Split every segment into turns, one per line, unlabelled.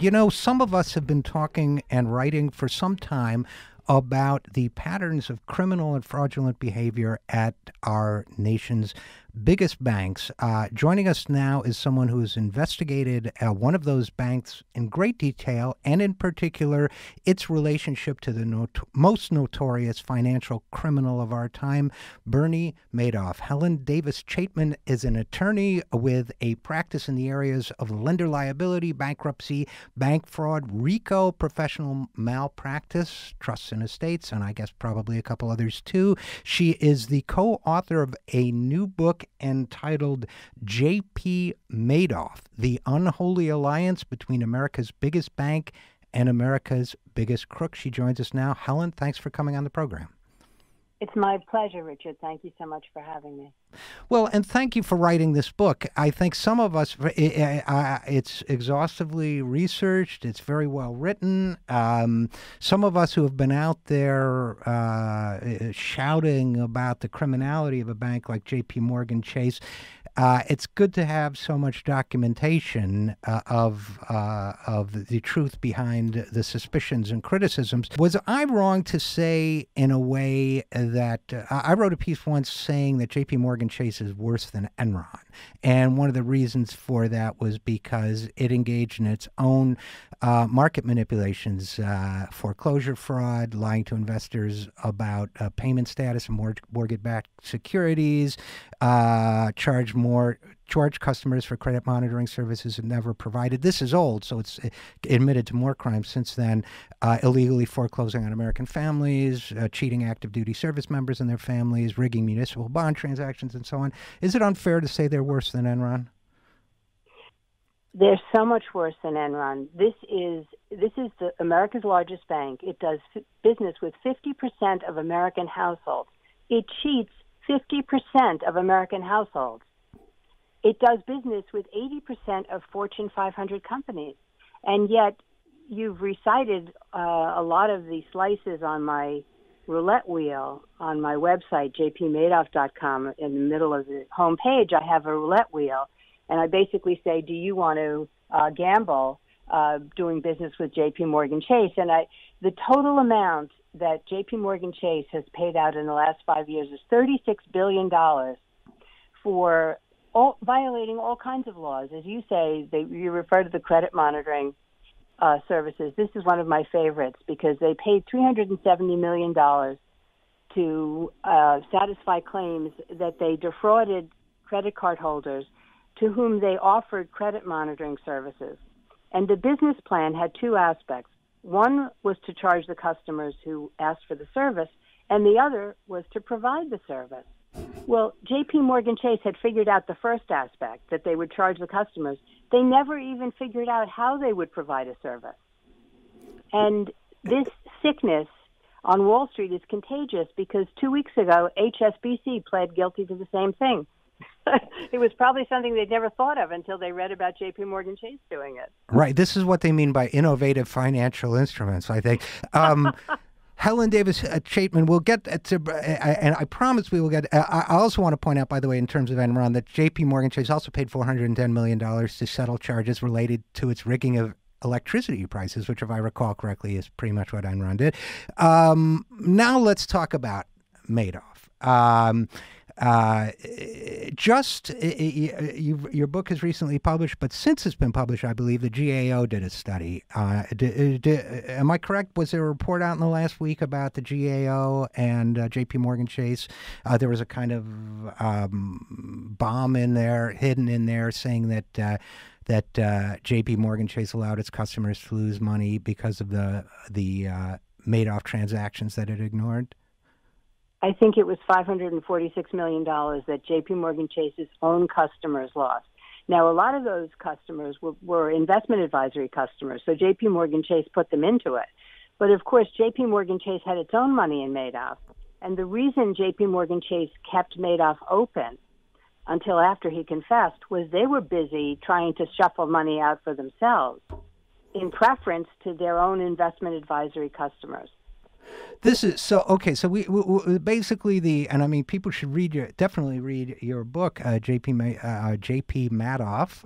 You know, some of us have been talking and writing for some time about the patterns of criminal and fraudulent behavior at our nation's biggest banks. Joining us now is someone who has investigated one of those banks in great detail, and in particular, its relationship to the most notorious financial criminal of our time, Bernie Madoff. Helen Davis Chaitman is an attorney with a practice in the areas of lender liability, bankruptcy, bank fraud, RICO, professional malpractice, trusts and estates, and I guess probably a couple others too. She is the co-author of a new book entitled J.P. Madoff, The Unholy Alliance Between America's Biggest Bank and America's Biggest Crook. She joins us now. Helen, thanks for coming on the program.
It's my pleasure, Richard. Thank you so much for having me.
Well, and thank you for writing this book. I think some of us, it's exhaustively researched. It's very well written. Some of us who have been out there shouting about the criminality of a bank like J.P. Morgan Chase, it's good to have so much documentation of the truth behind the suspicions and criticisms. Was I wrong to say, in a way, that I wrote a piece once saying that J.P. Morgan Chase is worse than Enron, and one of the reasons for that was because it engaged in its own market manipulations, foreclosure fraud, lying to investors about payment status and mortgage-backed securities, charge customers for credit monitoring services it never provided. This is old, so it's admitted to more crimes since then, illegally foreclosing on American families, cheating active duty service members and their families, rigging municipal bond transactions, and so on. Is it unfair to say they're worse than Enron?
They're so much worse than Enron. This is America's largest bank. It does business with 50% of American households. It cheats 50% of American households. It does business with 80% of Fortune 500 companies. And yet you've recited a lot of the slices on my roulette wheel on my website, jpmadoff.com. In the middle of the homepage, I have a roulette wheel. And I basically say, do you want to gamble doing business with J.P. Morgan Chase? And the total amount that J.P. Morgan Chase has paid out in the last 5 years is $36 billion for violating all kinds of laws. As you say, you refer to the credit monitoring services. This is one of my favorites because they paid $370 million to satisfy claims that they defrauded credit card holders to whom they offered credit monitoring services. And the business plan had two aspects. One was to charge the customers who asked for the service, and the other was to provide the service. Well, J.P. Morgan Chase had figured out the first aspect, that they would charge the customers. They never even figured out how they would provide a service. And this sickness on Wall Street is contagious because 2 weeks ago, HSBC pled guilty to the same thing. It was probably something they'd never thought of until they read about J.P. Morgan Chase doing it.
Right. This is what they mean by innovative financial instruments, I think. Helen Davis Chaitman, we'll get to, and I promise we will get, I also want to point out, by the way, in terms of Enron, that J.P. Morgan Chase also paid $410 million to settle charges related to its rigging of electricity prices, which, if I recall correctly, is pretty much what Enron did. Now let's talk about Madoff. Your book is recently published, but since it's been published, I believe the GAO did a study. Am I correct? Was there a report out in the last week about the GAO and J.P. Morgan Chase? There was a kind of bomb in there, hidden in there, saying that J.P. Morgan Chase allowed its customers to lose money because of the Madoff transactions that it ignored.
I think it was $546 million that J.P. Morgan Chase's own customers lost. Now, a lot of those customers were investment advisory customers, so J.P. Morgan Chase put them into it. But, of course, J.P. Morgan Chase had its own money in Madoff. And the reason J.P. Morgan Chase kept Madoff open until after he confessed was they were busy trying to shuffle money out for themselves in preference to their own investment advisory customers.
This is so okay. So we basically and I mean, people should definitely read your book, J.P. Madoff.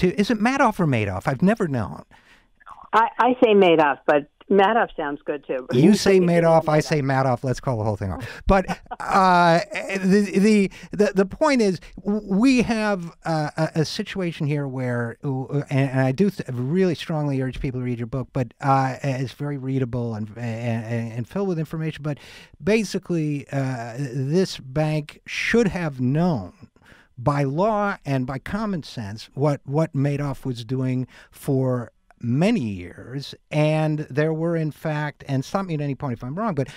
Is it Madoff or Madoff? I've never known.
I say Madoff, but Madoff sounds good too.
You say Madoff, I say Madoff. Let's call the whole thing off. But the point is, we have a situation here where, and I do really strongly urge people to read your book, but it's very readable and filled with information. But basically, this bank should have known by law and by common sense what Madoff was doing for many years, and there were, in fact, and stop me at any point if I'm wrong, but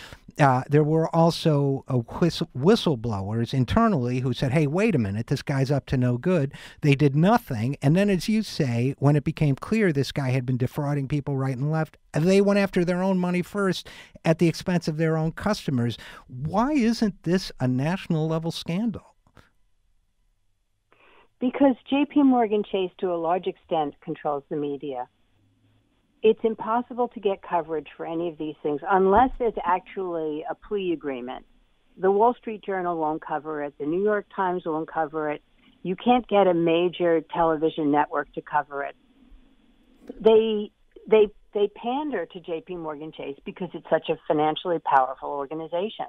there were also whistleblowers internally who said, hey, wait a minute, this guy's up to no good. They did nothing. And then, as you say, when it became clear this guy had been defrauding people right and left, they went after their own money first at the expense of their own customers. Why isn't this a national level scandal?
Because J.P. Morgan Chase, to a large extent, controls the media. It's impossible to get coverage for any of these things unless there's actually a plea agreement. The Wall Street Journal won't cover it. The New York Times won't cover it. You can't get a major television network to cover it. They pander to J.P. Morgan Chase because it's such a financially powerful organization.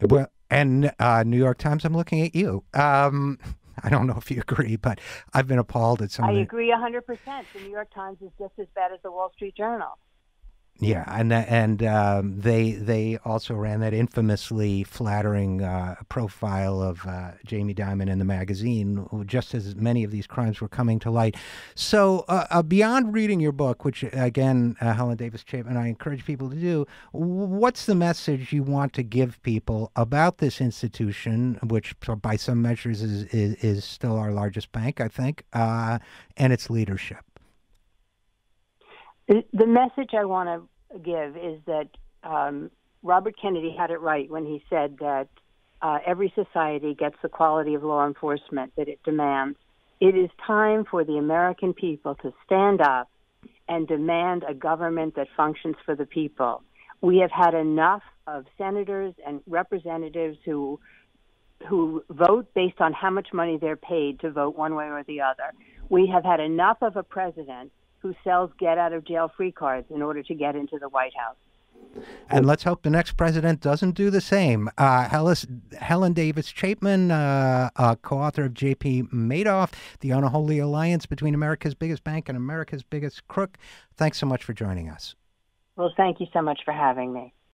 Well, and New York Times, I'm looking at you. I don't know if you agree, but I've been appalled at some of the...
I agree 100%. The New York Times is just as bad as the Wall Street Journal.
Yeah, and they also ran that infamously flattering profile of Jamie Dimon in the magazine, just as many of these crimes were coming to light. So beyond reading your book, which again, Helen Davis Chaitman, I encourage people to do, what's the message you want to give people about this institution, which by some measures is still our largest bank, I think, and its leadership?
The message I want to give is that Robert Kennedy had it right when he said that every society gets the quality of law enforcement that it demands. It is time for the American people to stand up and demand a government that functions for the people. We have had enough of senators and representatives who vote based on how much money they're paid to vote one way or the other. We have had enough of a president who sells get-out-of-jail-free cards in order to get into the White House.
And let's hope the next president doesn't do the same. Helen Davis Chaitman, co-author of J.P. Madoff, The Unholy Alliance Between America's Biggest Bank and America's Biggest Crook. Thanks so much for joining us.
Well, thank you so much for having me.